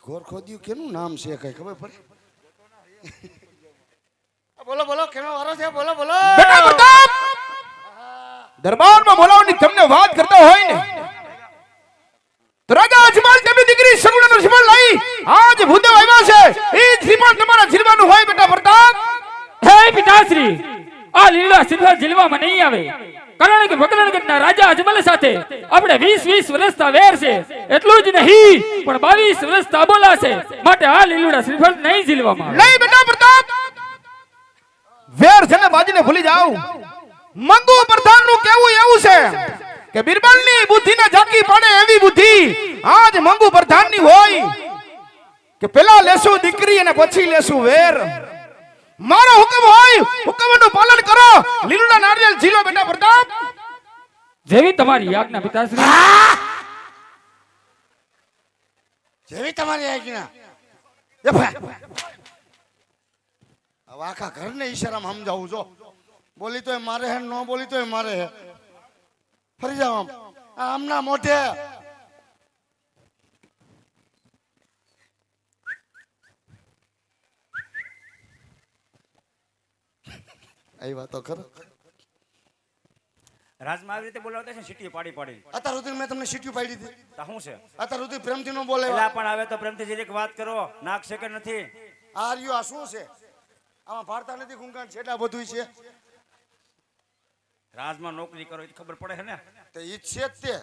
ઘોર ખોદ્યું કેનું નામ છે કઈ ખબર પડે બોલો બોલો કેનો વારો છે બોલો બોલો બેટા પ્રતાપ દરબારમાં બોલાવવાની તમને વાત કરતા હોય ને તો રાજા અજમલ તેમની દીકરી સગુણાનો શ્રીફળ લઈ આજ ભૂદેવ આવ્યા છે એ શ્રીફળ તમારા જીલવાનું હોય બેટા પ્રતાપ હે પિતાશ્રી આ લીલા શ્રીફળ જીલવામાં નહીં આવે કારણ કે વકરણગઢના રાજા અજમલ સાથે આપણે 20 વર્ષના વેર છે એટલું જ નહીં પણ 22 વર્ષના બોલા છે માટે આ લીલુડા શ્રીફળ નહીં જીલવામાં આવે નહીં બેટા પ્રતાપ વેર છે ને બાજીને ભૂલી જાવ મંગુ પ્રધાનનું કેવું એવું છે કે બિરબલની બુદ્ધિને ઝાંકી પાડે એવી બુદ્ધિ આજ મંગુ પ્રધાનની હોય કે પેલા લેશું દીકરી અને પછી લેશું વેર મારો હુકમ હોય હુકમનું પાલન કરો લીલુડા નારિયેળ ઝીલો બેટા પ્રતાપ જેવી તમારી આજ્ઞા પિતાશ્રી જેવી તમારી આજ્ઞા એ ભાઈ હવે આખા ઘરને ઈશારામાં સમજાવું જો બોલી તોય મારે હે ન બોલી તોય મારે હે ફરી જાવ આમના મોઢે આવી વાતો કરો રાજમાં આવી રીતે બોલાવતા છે સીટી પાડી પાડી અત્યાર સુધી મેં તમને સીટીઓ પાડી દીધી તો શું છે અત્યાર સુધી પ્રેમથી નો બોલે એલા પણ આવે તો પ્રેમથી જરીક વાત કરો નાક છે કે નથી આ રહ્યું આ શું છે આમાં ભારતા નથી ગુંગાન છેડા બધું છે રાજમાં નોકરી કરો એ ખબર પડે છે ને. તે ઈ જ છે જ તે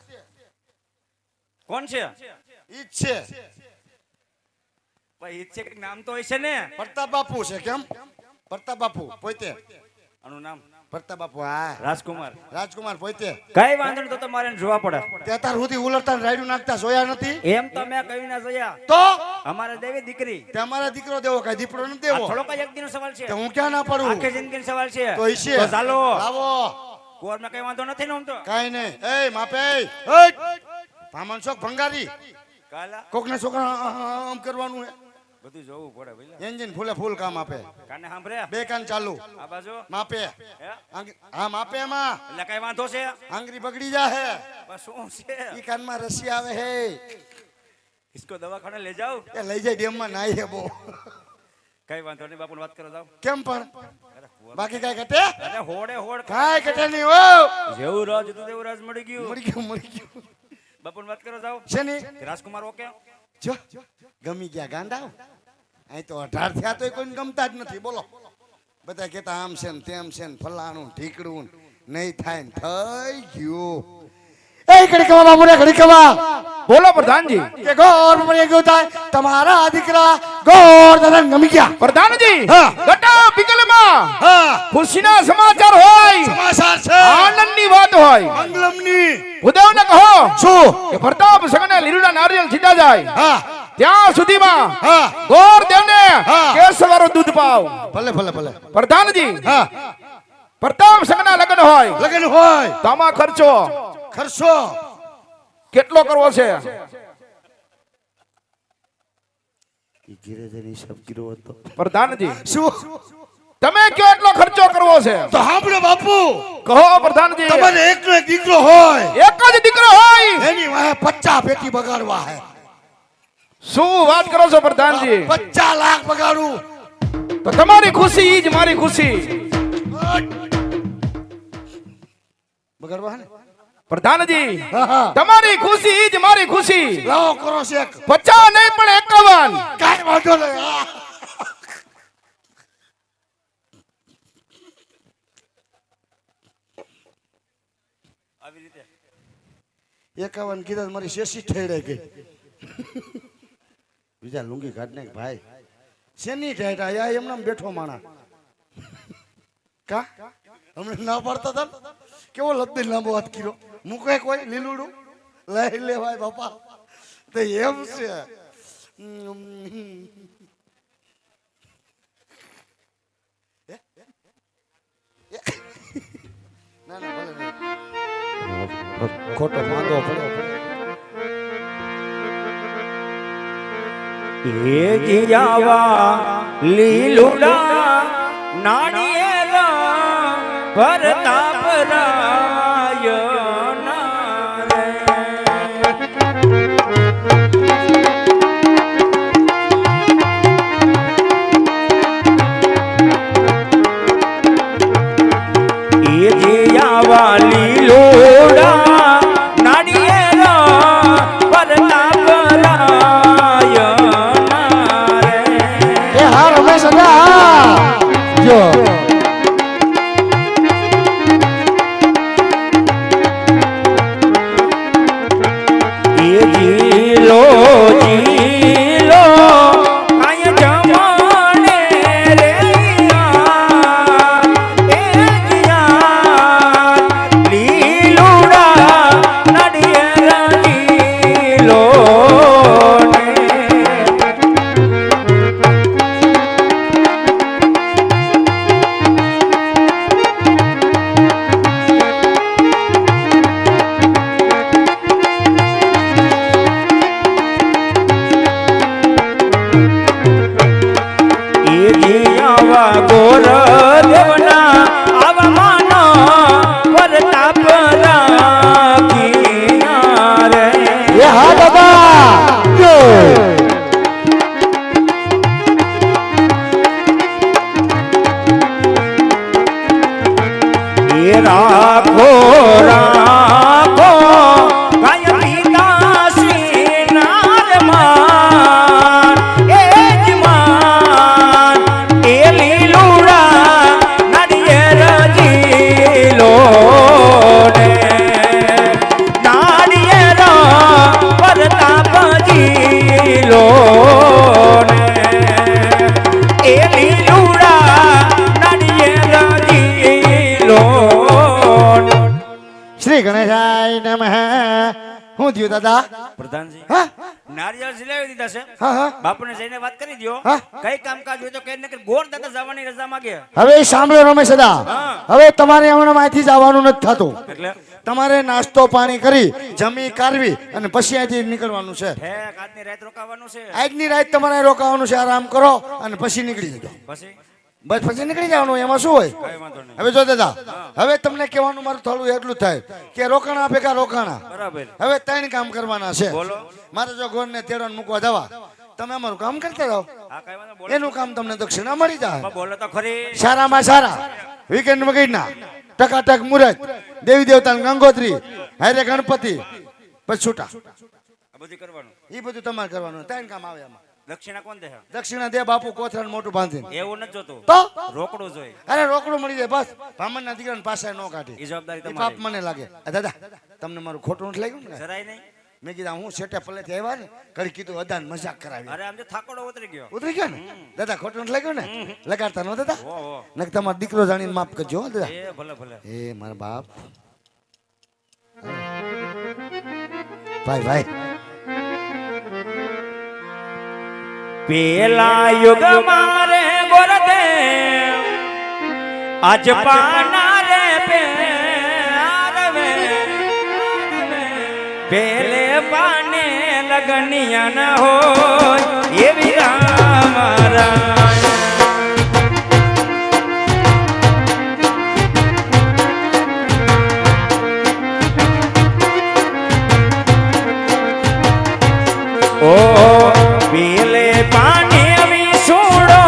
કોણ છે ઈ જ છે ભાઈ? ઈ છે કે નામ તો હોય છે ને. પ્રતાપ બાપુ છે કેમ પ્રતાપ બાપુ પોતે આનું નામ પ્રતાપ બાપુ હા રાજકુમાર. રાજકુમાર પોતે કઈ વાંધો નહીં, તો તમારે એને જોવા પડે. તે તાર સુધી ઉલટતા ને રાયડું નાખતા જોયા નથી એમ તમે કઈ ના જોયા. તો અમારે દેવી દીકરી. તે અમારા દીકરો દેવો કઈ દીપડો નથી આ દેવો થોડો કઈ એક દિનનો સવાલ છે, તે હું ક્યાં ના પડું આખી જિંદગીનો સવાલ છે. તો ઈ છે તો ચાલો લાવો કોરમાં કઈ વાંધો નથી ને. આમ તો કાઈ નહીં એ માપે પામન શોખ ભંગારી કાલા કોકના છોકરા આમ કરવાનું હે બધું જોવું પડે ભાઈ. એન્જિન ફૂલે ફૂલ કામ આપે કાને સાંભળે બે કાન ચાલુ આ બાજુ માપે હે? હા માપે એમાં એટલે કઈ વાંધો છે? આંગળી બગડી જા હે બસ શું છે? ઈ કાનમાં રસી આવે હે इसको दवाखाने ले जाओ. એ લઈ જાય ડેમમાં નાઈ હે બહુ કઈ વાંધો નહીં, બાપુ વાત કરો જાવ. કેમ પણ બાકી કાઈ ઘટે અરે હોડે હોડ કાઈ ઘટે નહીં હો જેવું રાજ હતું તેવું રાજ મળી ગયું. મરી ગયું બાપુ વાત કરો જાવ. શેની રાજકુમાર ઓકે. જો ગમી ગયા ગાંડા અહીં તો 18 થયા તોય કોઈને ગમતા જ નથી બોલો બધા કહેતા આમ છે ને તેમ છે ને ફલાણું ઢીકડું નહીં થાય ને થઈ ગયું એ ઘડીકવા બાપુ ને ઘડીકવા બોલો પ્રધાનજી. કે ગોર પડી ગયું થાય તમારા દીકરા ગોર દરન ગમી ગયા પ્રધાનજી હા. ગટા પિકલમાં હા ખુશીના સમાચાર હોય, સમાચાર છે આનંદની વાત હોય, મંગલમની ઉદયને કહો શું કે પ્રતાપ સંગને લીલુડા નારિયેળ સીધા જાય હા ત્યાં સુધીમાં હા ગોર દેવને હા. કેસવાળો દૂધ પાવ. ભલે ભલે ભલે પ્રધાનજી હા પ્રતાપ સંગના લગ્ન હોય લગન હોય તો આમાં ખર્ચો ખર્ચો કેટલો કરવો છે? ધીરે ધીરે હિસાબ કર્યો હતો પ્રધાનજી શું તમે કયો એટલો ખર્ચો કરવો છે? તો સાંભળો બાપુ કહો પ્રધાનજી. તમારે એકનો એક દીકરો હોય એક જ દીકરો હોય, એની વાહે 50 પેટી બગાડવા હે શું વાત કરો છો પ્રધાનજી? 50 લાખ બગાડું તો તમારી ખુશી ઈ જ મારી ખુશી. બગાડવા હે ને પ્રધાનજી હા હા તમારી ખુશી ઈ જ મારી ખુશી. લાવો કરો શેક 50 નહીં પણ 51. કાઈ વાંધો નહીં હા. આવી રીતે 51 કીધા તો મારી શેષી ઠેડે ગઈ બીજા લુંગી કાઢ ને ભાઈ શેની ઠેડા યા એમને બેઠો માણા કા હમણાં ના પાડતા હતા ને? કેવો લબ્બી લાંબો હાથ કર્યો મૂકે કોઈ લીલુડું લઈ લેવાય બાપા તો એમ છે ના ના ભલે ભલે. ખોટો માંદો પડ્યો એ જીયાવા લીલુડા નાળિયેર પ્રતાપ રાયના રે. એ જીયાવા લીલુડા નાળિયેર પ્રતાપ રાયના રે. એ હા રમેશ અદા જો નારાયણાય નમઃ. હું થયું દાદા? પ્રધાનજી હા નારિયેળ સિલાવી દીધા છે. હા હા. બાપુને જઈને વાત કરી દ્યો. હા. કઈ કામકાજ હોય તો કઈ નકર ગોળ દાદા જવાની રજા માંગે. હવે સાંભળો રમેશ દાદા, હવે તમારે હમણાં અહીંથી જવાનું નથી થતું. એટલે તમારે નાસ્તો પાણી કરી જમી કાઢવી અને પછી અહીંથી નીકળવાનું છે. ઠેક આજની રાત રોકાવાનું છે. આજની રાત તમારે રોકાવાનું છે. આરામ કરો અને પછી નીકળી જજો. પછી બસ પછી નીકળી જવાનું, એમાં શું હોય? કઈ વાંધો નહીં. હવે જો દાદા, હવે તમને કહેવાનું મારું થોડું એટલું થાય કે રોકાણા ભેગા રોકાણા. બરાબર. હવે 3 કામ કરવાના છે. બોલો. મારે જો ગોળને તેડોને મૂકવા જવા, તમે અમારું કામ કરતા જાઓ. હા કઈ વાંધો બોલો. એનું કામ તમને દક્ષિણા મળી જાય. બોલો તો ખરી. સારામાં સારા વીકેન્ડ મગીના ટકાટક મુરત, દેવી દેવતાની ગંગોત્રી, હારે ગણપતિ, પછી છૂટા. આ બધું કરવાનું. એ બધું તમારે કરવાનું. 3 કામ આવે એમાં. દક્ષિણા કોણ દે? દક્ષિણા દે બાપુ કોથરણ મોટું બાંધીને. એવું નથી જોતું. તો રોકડું જોઈએ. અરે રોકડું મળી જાય બસ. બ્રાહ્મણના દીકરાને પાસે ન કાઢી. એ જવાબદારી એ પાપ તમારી. મને લાગે. દાદા તમને મારું ખોટું નથી લાગ્યું ને? જરાય નહીં. મેં કીધું હું સેટે પલેથી આવ્યા ને કરી કીધું અદાન મજાક કરાવી. અરે આમ જો થાકોડો ઉતરી ગયો. ઉતરી ગયો ને દાદા? ખોટું નથી લાગ્યું ને? લગાડતા નો દાદા? હો હો. નક તમારો દીકરો જાણીને માફ કરજો હો દાદા. એ ભલે ભલે. એ મારા બાપ. ભાઈ ભાઈ પેલા યુગ મારે ગોરદેવ આજ પાના રે પેરવે પેલે પાને લગનિયા ન હોય એવી રામ રાય. ઓ પેલે પાને વિસુડો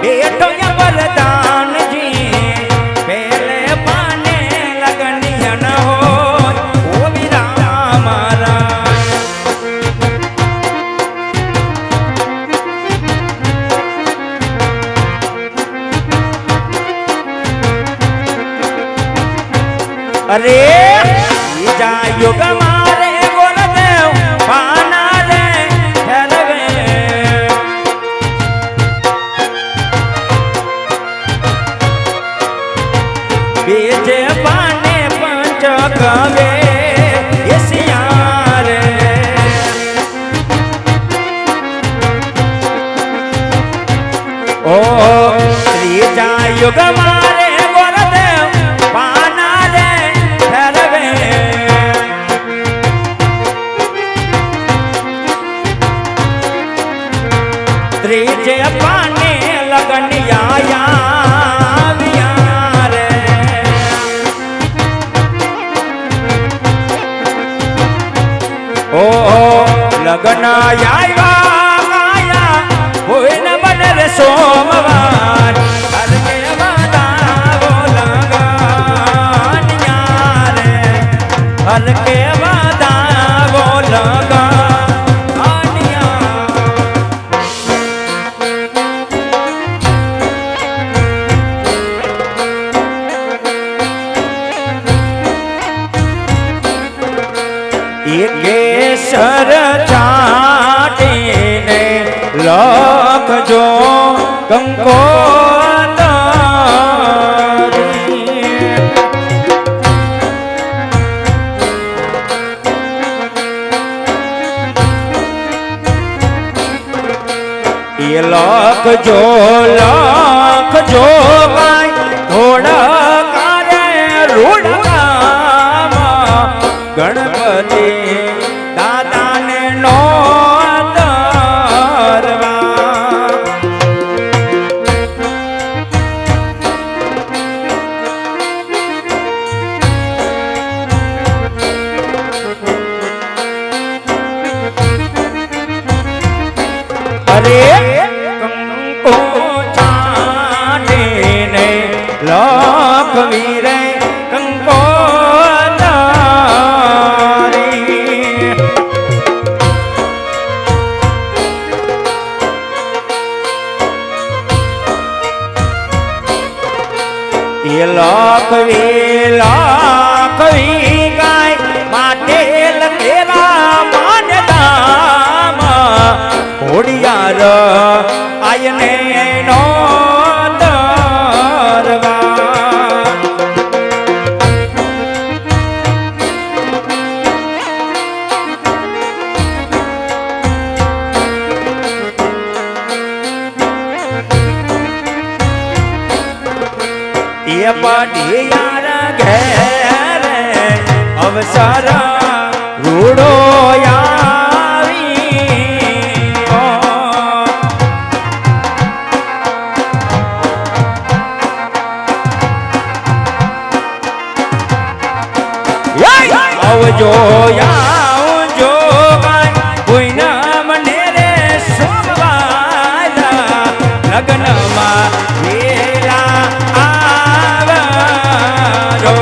બેઠો વરદાનજી પેલે પાને લગનિયા ન હોય ઓવી રામ રાય. અરે બીજા યુગ મારે ગોરદેવ પાના રે ઠરવે બીજે પાને પંચ ગવે એસિયા રે. ઓ ત્રીજા યુગ મારે ગોરદેવ પાના રે ઠરવે ત્રીજે પાને લગનિયા રે. ઓ લગન આયા હોય ને બને રે સોમવાર હર કે વાદાવો લગનિયા રે હર કે વાદાવો લગનિયા. કેસર ચાટીને લખજો કંકોતરી. એ લખજો લખજો ભાઈ થોડા કારે રૂડકામાં ગણપતિ દાદાને નો દરવા. અરે કંકો ચાટીને લખવી રે કંકો લખવી ગાય માટે લખેલા માનદામ ઘોડિયાર આયને નો દરવા. પઢિયાર ઘેરે અવસર રૂડો આવજો આવજો કોઈના મને રે સોમવારા લગ્નમાં વેલા આવજો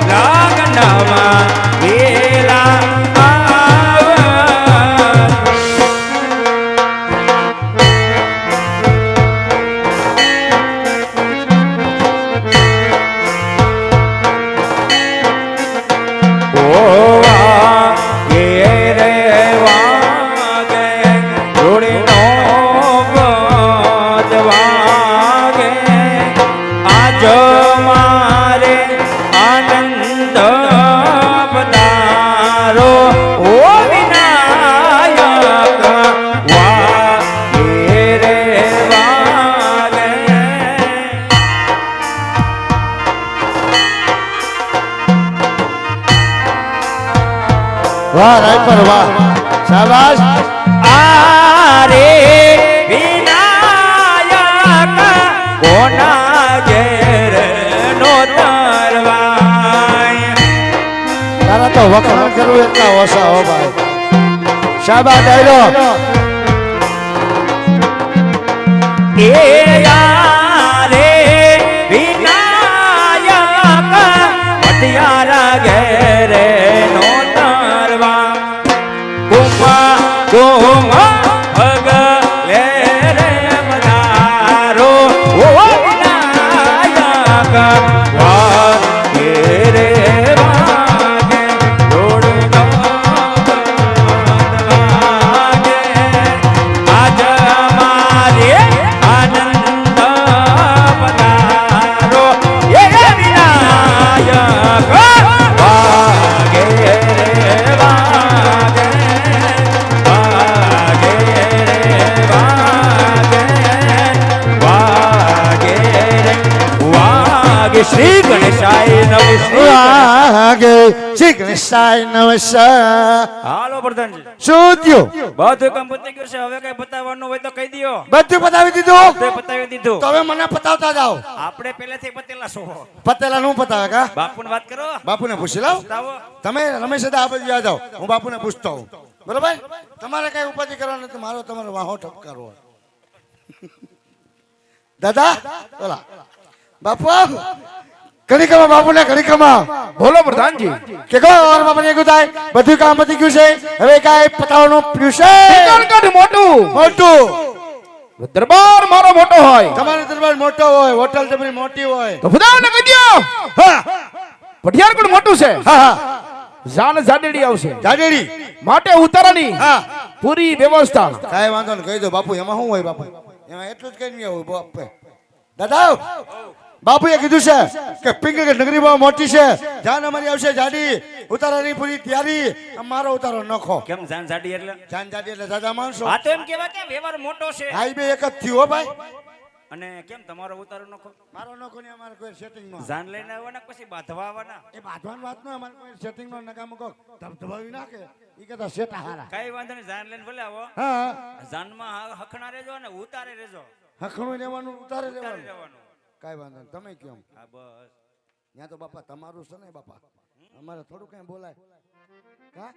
લગ્નમાં વેલા વાહ રાયપર વાહ શાબાશ આરે વિનાયક કોના ઘેર નો તરવાય તારા તો વખાણ કરવું એટલા ઓછા હો ભાઈ શાબાશ ડાયરો એ યારે વિનાયક પટિયારા ઘેરે નો તરવા ગુમા ગુમા ભગલે રે મધારો ઓ વિનાયક વાગે રે વાગે જોડનો વાગે આજ મારે આનંદ પધારો એ વિનાયક વાગે રે વાગે વાગે રે વાગે રે વાગે શ્રી ગણેશાય નમઃ વાગે શ્રી કૃષ્ણાય નમસ્કાર હાલો પ્રધાનજી શું થયું બધું કામ પતી ગયું છે હવે કઈ બતાવવાનું હોય તો કહી દયો બધું પતાવી દીધું તે પતાવી દીધું તો હવે મને પતાવતા જાઓ આપણે પહેલેથી પતેલા છો પતેલા નું પતાવે કા બાપુને વાત કરો બાપુને પૂછી લાવ બતાવો તમે રમેશ દાદા આ બાજુ આ જાઓ હું બાપુને પૂછતો હું બરોબર તમારે કઈ ઉપાધિ કરવાની નથી મારો તમારો વાહો ઠપકારો દાદા ઓલા બાપુ ઘણી કમા બાપુને ઘણી કમા બોલો પ્રધાનજી કે ગો ઓર બાપુને એવું થાય બધું કામ પતી ગયું છે હવે કાંઈ પતાવવાનું પડ્યું છે પિંગલગઢ મોટું મોટું દરબાર મારો મોટો હોય તમારો દરબાર મોટો હોય હોટલ તમારી મોટી હોય તો ખુદાને કહી દ્યો હા પઢિયારગઢ મોટું છે હા હા જાન જાડેડી આવશે જાડેડી માટે ઉતારાની હા પૂરી વ્યવસ્થા કાંઈ વાંધો નહીં કહી દો બાપુ એમાં શું હોય બાપુ એમાં એટલું જ કઈ નહીં હોય બાપુ દાદા બાપુએ કીધું છે કે પિંગલગઢ નગરી બહુ મોટી છે જાન અમારી આવશે જાડી ઉતારાની પૂરી તૈયારી મારો ઉતારો નખો કેમ જાન જાડી એટલે જાન જાડી એટલે દાદા માણસો આ તો એમ કેવા કે વ્યવહાર મોટો છે હાઈ બે એક જ થયું હો ભાઈ અને કેમ તમારો ઉતારો નખો મારો નખો ને અમારે કોઈ સેટિંગ નો જાન લઈને આવવાના પછી બાંધવા આવવાના એ બાંધવાની વાત ન અમારે કોઈ સેટિંગ નો નકામો કો ધબધબાવી નાખે ઈ કહેતા સેટા હારા કઈ વાંધો નહીં જાન લઈને ભલે આવો હા જાનમાં હખણા રહેજો અને ઉતારે રહેજો હખણું લેવાનું ઉતારે ઉતારે લેવાનું રહેવાનું કાંઈ વાંધો નહીં તમે કેમ હા બસ ત્યાં તો બાપા તમારું છે ને બાપા અમારે થોડું કઈ બોલાય હા